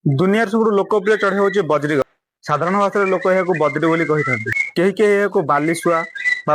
दुनिया सब लोकप्रिय चढ़ई हूँ बजरी। साधारण भाषा लोक यह बजरी बोली कही कहीं कहीं बालीशुआ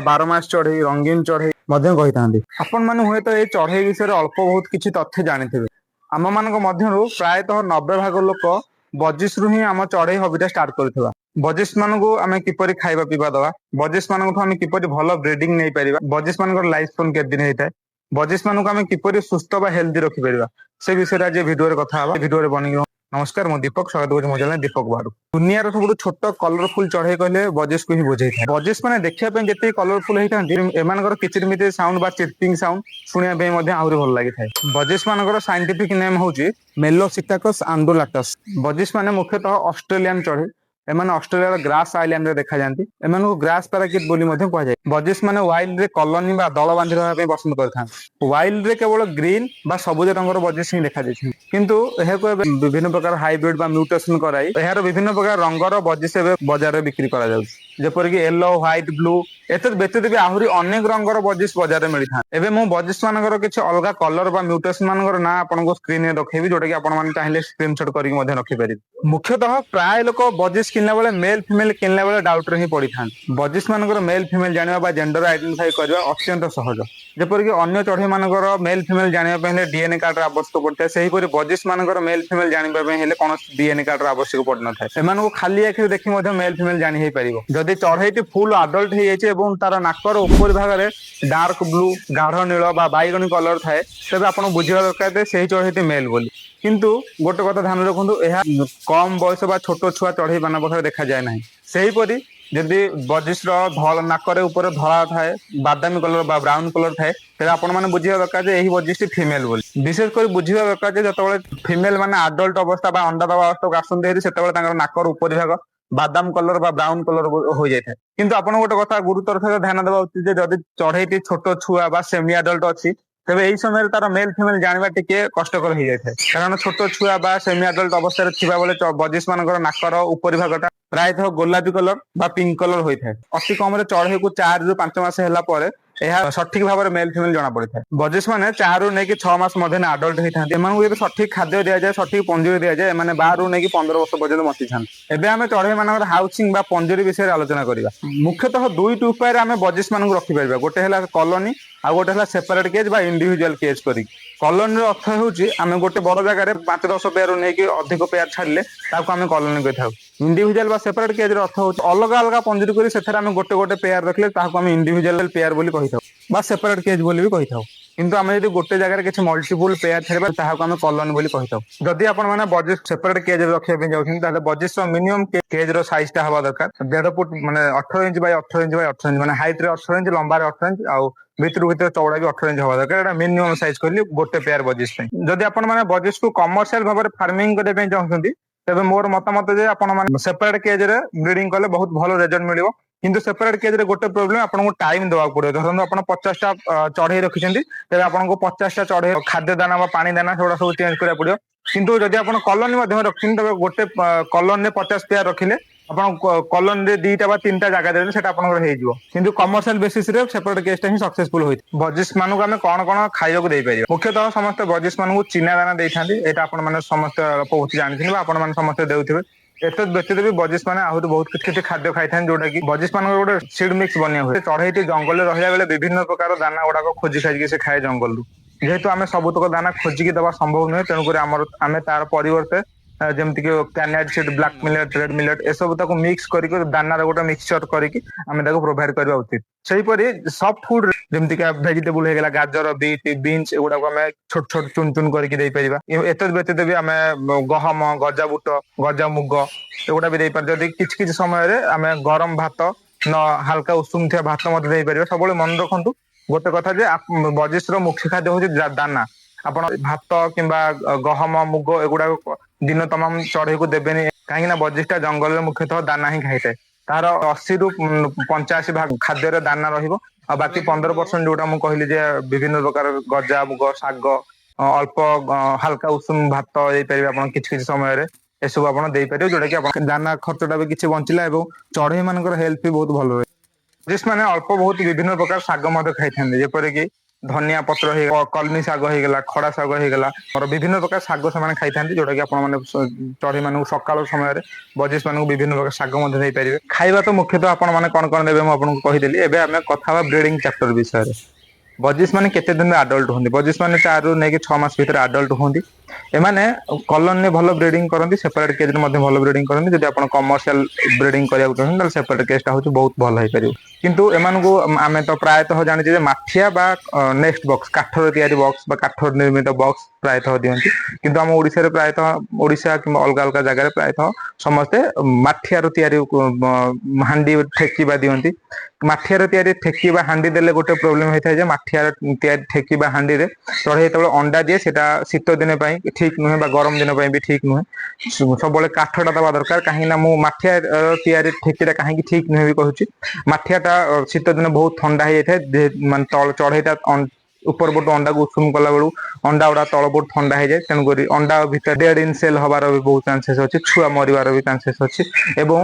बारमास चढ़ई रंगीन चढ़ई कही आपण मैंने हुए तो ये चढ़ई विषय अल्प बहुत किसी तथ्य जानी आम मान प्रायतः 90% लोक बजिश रु ही आम चढ़ई हबिटा स्टार्ट कर बजिश मान आम किपर खाଇବା पीवा दवा बजिश मान आम किपर भल ब्रिडिंग नहीं पार बजिश मान लाइफ स्पान केते दिन होता है बजिश मान आम किपर सुस्थ बा हेल्दी रखिपर से विषय आज भिडियो कथा भिडियो बनी। नमस्कार मु दीपक स्वागत करुँ मो दीपक बारू। दुनिया सब छोट कलरफुल चढ़ई कहले बजिश को ही बुझे था बजिश मैंने देखा जिते कलरफुल होता एम किचिरमिचिर साउंड बा चिर्पिंग साउंड शुणा आहरी भल लगी था। बजिश मान साइंटिफिक नेम हूँ मेलोसिटाकस आंडोलाटस। बजिश माने मुख्यतः ऑस्ट्रेलियन चढ़ई एमाने ऑस्ट्रेलिया ग्रास आइलैंड रे देखा जाती एमानको ग्रास पैराकिट बोली कह जाए। बजिश माने वाइल्ड रे कॉलोनी बा दल बांधि रहा पसंद करथां वाइल्ड रे केवल ग्रीन बा सबुज रंगर बजिश ही देखा जाए किंतु विभिन्न प्रकार हाइब्रिड बा म्यूटेशन कराई यार विभिन्न प्रकार रंगर बजिश बजार में बिक्री करा जाउछि जेपरिक येलो व्हाइट ब्लू एत व्यतीत भी आहरी अनेक रंगर बजिश बजार में मिलता है। मु बजिश मानकर किसी अलग कलर बा म्यूटेशन मानकर ना आपको स्क्रीन में रखेबी जोटा कि आपने चाहिए स्क्रीनशॉट करके रखिपारे। मुख्यतः प्राय लोक बजिश किनला बेले मेल फिमेल किनला बेले डाउट रे ही पड़ी था बजिश मानकर मेल फिमेल जाना जेंडर आइडेंटिफाई करवा अत्यंत सहज जेपरिक अन्य चढ़ई मानकर मेल फिमेल जानापी डीएनए कार्ड आवश्यक पड़ता है सेहीपरि बजिश मानकर मेल फिमेल जानापी कौन डीएनए कार्ड आवश्यक पड़ न था खाली आखिर देखी मेल फिमेल जानी हो पार जदि चढ़ईटी फुल आडल्ट हो जाए तार नाकर ऊपर भाग में डार्क ब्लू गाढ़ नील बैगनी कलर थाए तेज आप बुझा दरकार से चढ़ईटी मेल बोली किंतु गोटे कथा ध्यान रखु यह कम बयस बा छोट छुआ चढ़ई मान पाखे देखा जाए ना सेहीपरि जदि बजिश नाकर ऊपर धला थाए बादामी कलर बा ब्राउन कलर थाए तेज आपण मैंने बुझा दरकार यही बजिश फीमेल बोली विशेषकर बुझा दरकार जो फीमेल माने आडल्ट अवस्था बा अंडा दवा अवस्था आसते से नाकर ऊपर भाग बादाम कलर बा ब्राउन कलर हो जाए किंतु आपण गोटे कथा गुरुतर ध्यान देवा उचित जदि चढ़ईटी छोट छुआ बा सेमी आडल्ट अच्छी तेज यही समय तार मेल फिमेल जानवा टिके कष्टकर हो जाए कारण छोट छुआ बा सेमी आडल्ट अवस्था थिबा बेले बजिश मानकर नाकर ऊपर भागटा प्रायतः गोलापी कलर बा पिंक कलर होता है अति कम चढ़ई को 4 ରୁ 5 मास है सठिक भाव में मेल फिमेल जना पड़ी था। बजिश मैंने 4 ରୁ ନେଇକି 6 मास मध्य आडल्ट होता है सठिक खाद्य दि जाए सठिक पंजुरी दि जाए 12 ରୁ ନେଇକି 15 वर्ष पर्यटन बची था। एवं आम चढ़ई मान हाउसिंग बा पंजुरी विषय आलोचना करवा मुख्यतः दुईट उपाय आम बजिश मान रखिपर गोटे है कॉलोनी आ गोटे है सेपरेट केज बा इंडिविजुअल केज कर कॉलोनी अर्थ होमें गोटे बड़ जगह 5-10 पेयर नहीं अधिक पेयर छाड़े आम कॉलोनी कही इंडिविजुअल बा सेपरेट केज अर्थ हो अलग अलग पंजुरी कर गोटे गोटे पेयर रखले आम इंडिविजुअल पेयर बोली कही बा सेपरेट केज बोली भी कही था किंतु आम जो गोटे जगह किसी मल्टीपल पेयर छाड़ा आम कॉलोनी बोली कही था। जदि आपने बजिश सेपरेट केज रखा जाऊँ बजिश मिनिमम केज रईज टा हवा दरकार 1.5 फुट माने 18 inch by 18 inch by 18 inch माने हाइट रे 18 इंच लंबा 18 इंच आउ भीतर चौड़ा भी 18 इंच हवा दरकार मिनिमम साइज कर गोटे पेयर बजिश जदि आपण माने बजिश को कमर्शियल भाव में फार्मिंग करने चाहते तेज मोर मतामत जे आपण सेपरेट केज रे ब्रीडिंग कले बहुत भल रिजल्ट मिलिबो किंतु सेपरेट केज रे गोटे प्रोब्लेम आपको टाइम देवा पड़े धरते आप 50टा चढ़ई रखिंट तेज आपको 50टा चढ़ई खाद्य दाना पानी दाना से सब चेंज करा पड़ो किंतु जदि आप कॉलोनी रखिंट तेज गोटे कॉलोनी 50 पेयर रखिले आप कॉलोनी 2टा बा 3टा जगह देते सेटा आपको किंतु कमर्शियल बेसिस रे सेपरेट केसटा ही सक्सेसफुल होती। बजिश मान को आम कौन कौन खाइबा दे पार मुख्यतः समस्त बजिश मान को चीना दाना देते यहाँ आपण मैंने समस्त बहुत जानते आपण समस्त देते एत व्यतीत भी बजिश मैंने आहरी बहुत किसी खाद्य खाई था जोटा कि बजिश मान गोटे सीड मिक्स बनिया हुए चढ़ईटी जंगल रहा बेले विभिन्न प्रकार दाना गुड़ाक खोजी खाई से खाए जंगल जेहेतु आम सबुतक दाना खोजिकी दवा संभव नुहे तेणुक आम तार परिवर्ते जमती कैनाइड seed black millet red millet ए सब मिक्स करके दानार गोटे मिक्सचर करके प्रोवाइड करवा उचित। सेहीपरि सॉफ्ट फूड जमती भेजिटेबल हो गला गाजर बीट बीन्स एगुड़ा छोट छोट चुन चुन करके दे पारिबा एत व्यतीत भी आम गहम गजा बुट गजा मुग एगुड़ा भी दे पार जदि किछि समय आम गरम भात न हल्का उषुम थिया भात दे पारिबा सब मन रखु गोटे कथा जे बजिश मुख्य खाद्य हूँ दाना आपण भात किंबा गहम मुग एगुड़ा दिन तमाम चढ़ई को देवेनि कहीं बजिशटा जंगल में मुख्यतः दाना ही खाई थाए तार 80 ରୁ 85 भाग खाद्य दाना रहिबो आ बाकी 15% जोटा मु कहली जे विभिन्न प्रकार गजा मुग शाग अल्प हल्का उषुम भात दे पारिबे आपण किछि समय रे एसबू आपण दे पारिबे जोटा कि आपण दाना खर्चटा भी किछि बंचिला एवं चढ़ई मानकर हेल्थ भी बहुत भल रहे। बजिश माने अल्प बहुत विभिन्न प्रकार शाग मध्य खाई था जेपर कि ଧନିଆ ପତ୍ର ହେଇଗଲା, କଲମି ଶାଗ ହେଇଗଲା, ଖଡା ଶାଗ ହେଇଗଲା, ମୋର ବିଭିନ୍ନ ପ୍ରକାର ଶାଗ ସେମାନେ ଖାଇଥାନ୍ତି, ଯୋଉଟା କି ଆପଣ ମାନେ ଚଢେଇ ମାନଙ୍କୁ ସକାଳ ସମୟରେ ବଜିସ୍ ମାନଙ୍କୁ ବିଭିନ୍ନ ପ୍ରକାର ଶାଗ ମଧ୍ୟ ଦେଇପାରିବେ। ଖାଇବା ତ ମୁଖ୍ୟତଃ ଆପଣ ମାନେ କଣ କଣ ଦେବେ ମୁଁ ଆପଣଙ୍କୁ କହିଦେଲି। ଏବେ ଆମେ କଥା ହବା ବ୍ରିଡିଂ ଚାପ୍ଟର ବିଷୟରେ। ବଜିସ୍ ମାନେ କେତେ ଦିନରେ ଆଡଲ୍ଟ ହୁଅନ୍ତି? ବଜିସ୍ ମାନେ 4 ରୁ ନେଇକି 6 ମାସ ଭିତରେ ଆଡଲ୍ଟ ହୁଅନ୍ତି। ଏମାନେ କଲୋନି ରେ ଭଲ ବ୍ରିଡିଂ କରନ୍ତି, ସେପାରେଟ କେଜ୍ ରେ ମଧ୍ୟ ଭଲ ବ୍ରିଡିଂ କରନ୍ତି। ଯଦି ଆପଣ କମର୍ସିଆଲ ବ୍ରିଡିଂ କରିବାକୁ ଚାହୁଁଛନ୍ତି ତାହେଲେ ସେପାରେଟ କେଜ୍ ଟା ହଉଛି ବହୁତ ଭଲ ହେଇପାରିବ। କିନ୍ତୁ ଏମାନଙ୍କୁ ଆମେ ତ ପ୍ରାୟତଃ ଜାଣିଛେ ଯେ ମାଠିଆ ବା ନେକ୍ସଟ ବକ୍ସ, କାଠର ତିଆରି ବକ୍ସ ବା କାଠର ନିର୍ମିତ ବକ୍ସ ପ୍ରାୟତଃ ଦିଅନ୍ତି। କିନ୍ତୁ ଆମ ଓଡିଶାରେ ପ୍ରାୟତଃ, ଓଡିଶା କିମ୍ବା ଅଲଗା ଅଲଗା ଜାଗାରେ ପ୍ରାୟତଃ ସମସ୍ତେ ମାଠିଆର ତିଆରି ହାଣ୍ଡି ଠେକି ବା ଦିଅନ୍ତି। ମାଠିଆର ତିଆରି ଠେକି ବା ହାଣ୍ଡି ଦେଲେ ଗୋଟେ ପ୍ରୋବ୍ଲେମ ହେଇଥାଏ ଯେ, ମାଠିଆର ତିଆରି ଠେକି ବା ହାଣ୍ଡିରେ ଚଢେଇ ଯେତେବେଳେ ଅଣ୍ଡା ଦିଏ ସେଇଟା ଶୀତ ଦିନ ପାଇଁ ଠିକ ନୁହେଁ ବା ଗରମ ଦିନ ପାଇଁ ବି ଠିକ ନୁହେଁ। ସବୁବେଳେ କାଠଟା ଦବା ଦରକାର, କାହିଁକି ନା ମୁଁ ମାଠିଆ ତିଆରି ଠେକିଟା କାହିଁକି ଠିକ ନୁହେଁ ବି କହୁଛି। ମାଠିଆ ଟା ଶୀତ ଦିନ ବହୁତ ଥଣ୍ଡା ହେଇଯାଇଥାଏ, ମାନେ ତଳ ଚଢେଇଟା ଉପର ପଟୁ ଅଣ୍ଡାକୁ ଉଷୁମ କଲା ବେଳୁ ଅଣ୍ଡା ଗୁଡା ତଳ ପଟୁ ଥଣ୍ଡା ହେଇଯାଏ। ତେଣୁକରି ଅଣ୍ଡା ଭିତରେ ଡେଡ୍ ଇନ୍ ସେଲ୍ ହବାର ବି ବହୁତ ଚାନ୍ସେସ୍ ଅଛି, ଛୁଆ ମରିବାର ବି ଚାନ୍ସେସ୍ ଅଛି। ଏବଂ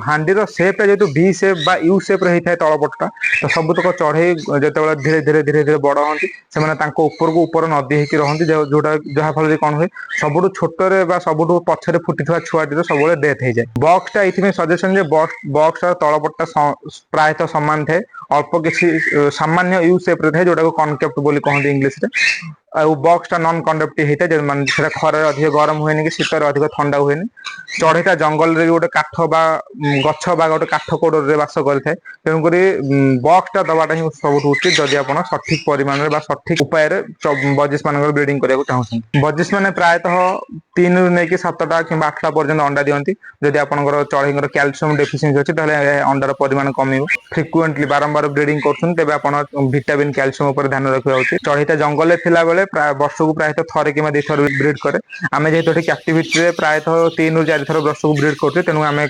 ହାଣ୍ଡିର ସେପ୍ ଟା ଯେହେତୁ ଭି ସେପ୍ ବା ୟୁ ସେପ୍ ରେ ହେଇଥାଏ ତଳ ପଟଟା, ତ ସବୁତକ ଚଢେଇ ଯେତେବେଳେ ଧୀରେ ଧୀରେ ବଡ ହୁଅନ୍ତି, ସେମାନେ ତାଙ୍କ ଉପରକୁ ଉପର ନଦୀ ହେଇକି ରହନ୍ତି। ଯୋଉଟା ଯାହା ଫଳରେ କଣ ହୁଏ, ସବୁଠୁ ଛୋଟରେ ବା ସବୁଠୁ ପଛରେ ଫୁଟିଥିବା ଛୁଆଟିର ସବୁବେଳେ ଡେଥ୍ ହେଇଯାଏ। ବକ୍ସ ଟା ଏଇଥିପାଇଁ ସଜେସନ ଯେ ବକ୍ସ ର ତଳପଟଟା ପ୍ରାୟତଃ ସମାନ ଥାଏ, ଅଳ୍ପ କିଛି ସାମାନ୍ୟ ୟୁ ସେପ୍ ରେ ଥାଏ, ଯୋଉଟାକୁ କନକେପ୍ଟ ବୋଲି କହନ୍ତି ଇଂଲିଶ ରେ। ଆଉ ବକ୍ସ ଟା ନନ୍ କଣ୍ଡକ୍ଟିଭ ହେଇଥାଏ, ମାନେ ସେଟା ଖରାରେ ଅଧିକ ଗରମ ହୁଏନି କି ଶୀତରେ ଅଧିକ ଥଣ୍ଡା ହୁଏନି। ଚଢେଇଟା ଜଙ୍ଗଲରେ ଗୋଟେ କାଠ ବା ଗଛ ବା ଗୋଟେ କାଠ କୋଡରେ ବାସ କରିଥାଏ। ତେଣୁକରି ବକ୍ସ ଟା ଦବାଟା ହିଁ ସବୁଠୁ ଉଚିତ, ଯଦି ଆପଣ ସଠିକ ପରିମାଣରେ ବା ସଠିକ ଉପାୟରେ ବଜିସ୍ ମାନଙ୍କର ବ୍ରିଡିଂ କରିବାକୁ ଚାହୁଁଛନ୍ତି। ବଜିସ୍ ମାନେ ପ୍ରାୟତଃ 3 ରୁ ନେଇକି 7ଟା କିମ୍ବା 8ଟା ପର୍ଯ୍ୟନ୍ତ ଅଣ୍ଡା ଦିଅନ୍ତି। ଯଦି ଆପଣଙ୍କର ଚଢେଇଙ୍କର କ୍ୟାଲସିୟମ ଡେଫିସିଏନ୍ସି ଅଛି, ତାହେଲେ ଅଣ୍ଡାର ପରିମାଣ କମିବ। ଫ୍ରିକୁଏଣ୍ଟଲି ବାରମ୍ବାର ବ୍ରିଡିଂ କରୁଛନ୍ତି, ତେବେ ଆପଣ ଭିଟାମିନ୍ କ୍ୟାଲସିୟମ ଉପରେ ଧ୍ୟାନ ରଖିବା ଉଚିତ। ଚଢେଇଟା ଜଙ୍ଗଲରେ ଥିଲାବେଳେ ବର୍ଷକୁ ପ୍ରାୟତଃ ଥରେ କିମ୍ବା 2 ଥର ବ୍ରିଡ୍ କରେ। ଆମେ ଯେହେତୁ ଏଠି କ୍ୟାପ୍ଟିଭିଟିରେ ପ୍ରାୟତଃ 3 ରୁ 4 ଥର ବର୍ଷକୁ ବ୍ରିଡ୍ କରୁଛେ, ତେଣୁ ଆମେ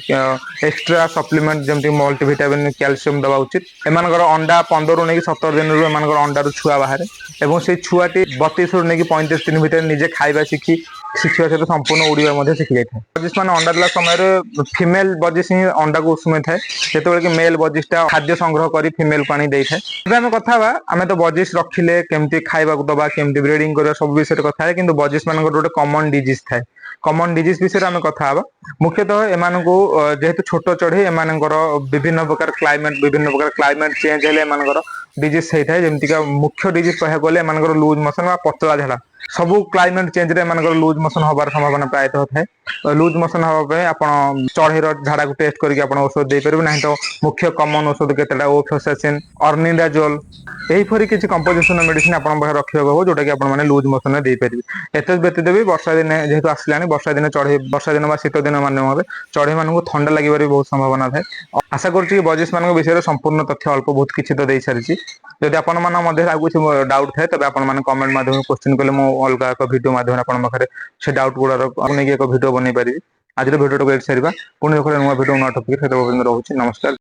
ଏକ୍ସଟ୍ରା ସପ୍ଲିମେଣ୍ଟ ଯେମିତି ମଲ୍ଟିଭିଟାମିନ୍ କ୍ୟାଲସିୟମ ଦବା ଉଚିତ। ଏମାନଙ୍କର ଅଣ୍ଡା 15 ରୁ ନେଇକି 17 ଦିନରୁ ଏମାନଙ୍କର ଅଣ୍ଡାରୁ ଛୁଆ ବାହାରେ, ଏବଂ ସେଇ ଛୁଆଟି 32 ରୁ ନେଇକି 35 ଦିନ ଭିତରେ ନିଜେ ଖାଇବା ଶିଖିବା ସହିତ ସମ୍ପୂର୍ଣ୍ଣ ଉଡିବା ମଧ୍ୟ ଶିଖି ଯାଇଥାଏ। ବଜିସ୍ ମାନେ ଅଣ୍ଡା ଦେଲା ସମୟରେ ଫିମେଲ ବଜିସ୍ ହିଁ ଅଣ୍ଡାକୁ ଉଷୁମେଇଥାଏ, ଯେତେବେଳେ କି ମେଲ ବଜିସ୍ ଟା ଖାଦ୍ୟ ସଂଗ୍ରହ କରି ଫିମେଲ କୁ ଆଣି ଦେଇଥାଏ। ଏବେ ଆମେ କଥା ହବା, ଆମେ ତ ବଜିସ୍ ରଖିଲେ କେମିତି ଖାଇବାକୁ ଦବା, କେମିତି ବ୍ରିଡିଂ କରିବା, ସବୁ ବିଷୟରେ କଥା ହେବା। କିନ୍ତୁ ବଜିସ୍ ମାନଙ୍କର ଗୋଟେ କମନ ଡିଜିଜ ଥାଏ। କମନ ଡିଜିଜ ବିଷୟରେ ଆମେ କଥା ହବା। ମୁଖ୍ୟତଃ ଏମାନଙ୍କୁ ଯେହେତୁ ଛୋଟ ଚଢେଇ, ଏମାନଙ୍କର ବିଭିନ୍ନ ପ୍ରକାର କ୍ଲାଇମେଟ ଚେଞ୍ଜ ହେଲେ ଏମାନଙ୍କର ଡିଜିଜ ହେଇଥାଏ। ଯେମିତିକା ମୁଖ୍ୟ ଡିଜିଜ କହିବାକୁ ଗଲେ ଏମାନଙ୍କର ଲୁଜ ମୋସନ ବା ପତଳା ଝାଡା। ସବୁ କ୍ଲାଇମେଟ ଚେଞ୍ଜରେ ଏମାନଙ୍କର ଲୁଜ ମୋସନ ହବାର ସମ୍ଭାବନା ପ୍ରାୟତଃ ଥାଏ। ଲୁଜ ମୋସନ ହବା ପାଇଁ ଆପଣ ଚଢେଇର ଝାଡାକୁ ଟେଷ୍ଟ କରିକି ଆପଣ ଔଷଧ ଦେଇପାରିବେ, ନାହିଁ ତ ମୁଖ୍ୟ କମନ ଔଷଧ କେତେଟା ଓଫ୍ଲୋକ୍ସାସିନ୍, ଅର୍ନିଡାଜୋଲ, ଏହିପରି କିଛି କମ୍ପୋଜିସନ ମେଡିସିନ ଆପଣଙ୍କ ପାଖରେ ରଖିବାକୁ ହବ, ଯୋଉଟା କି ଆପଣ ମାନେ ଲୁଜ ମୋସନରେ ଦେଇପାରିବେ। ଏତଦ୍ ବ୍ୟତୀତ ବି ବର୍ଷା ଦିନେ ଯେହେତୁ ଆସିଲାଣି, ବର୍ଷା ଦିନ ବା ଶୀତ ଦିନ ମାଧ୍ୟମରେ ଚଢେଇ ମାନଙ୍କୁ ଥଣ୍ଡା ଲାଗିବାର ବି ବହୁତ ସମ୍ଭାବନା ଥାଏ। ଆଶା କରୁଛି କି ବଜିସ୍ ମାନଙ୍କ ବିଷୟରେ ସମ୍ପୂର୍ଣ୍ଣ ତଥ୍ୟ ଅଳ୍ପ ବହୁତ କିଛି ତ ଦେଇ ସାରିଛି। ଯଦି ଆପଣମାନଙ୍କ ମଧ୍ୟରେ ଆଉ କିଛି ଡାଉଟ୍ ଥାଏ, ତେବେ ଆପଣ ମାନେ କମେଣ୍ଟ ମାଧ୍ୟମରେ କୋଶ୍ଚିନ୍ କଲେ ମୁଁ ଅଲଗା ଏକ ଭିଡିଓ ମାଧ୍ୟମରେ ଆପଣଙ୍କ ପାଖରେ ସେ ଡାଉଟ୍ ଗୁଡାକ ନେଇକି ଏକ ଭିଡିଓ ବନେଇ ପାରିବି। ଆଜିର ଭିଡିଓଟାକୁ ଏଇଠି ସାରିବା। ପୁଣି ନୂଆ ଭିଡିଓ ନୂଆ ଟପିକ୍ ରହୁଛି। ନମସ୍କାର।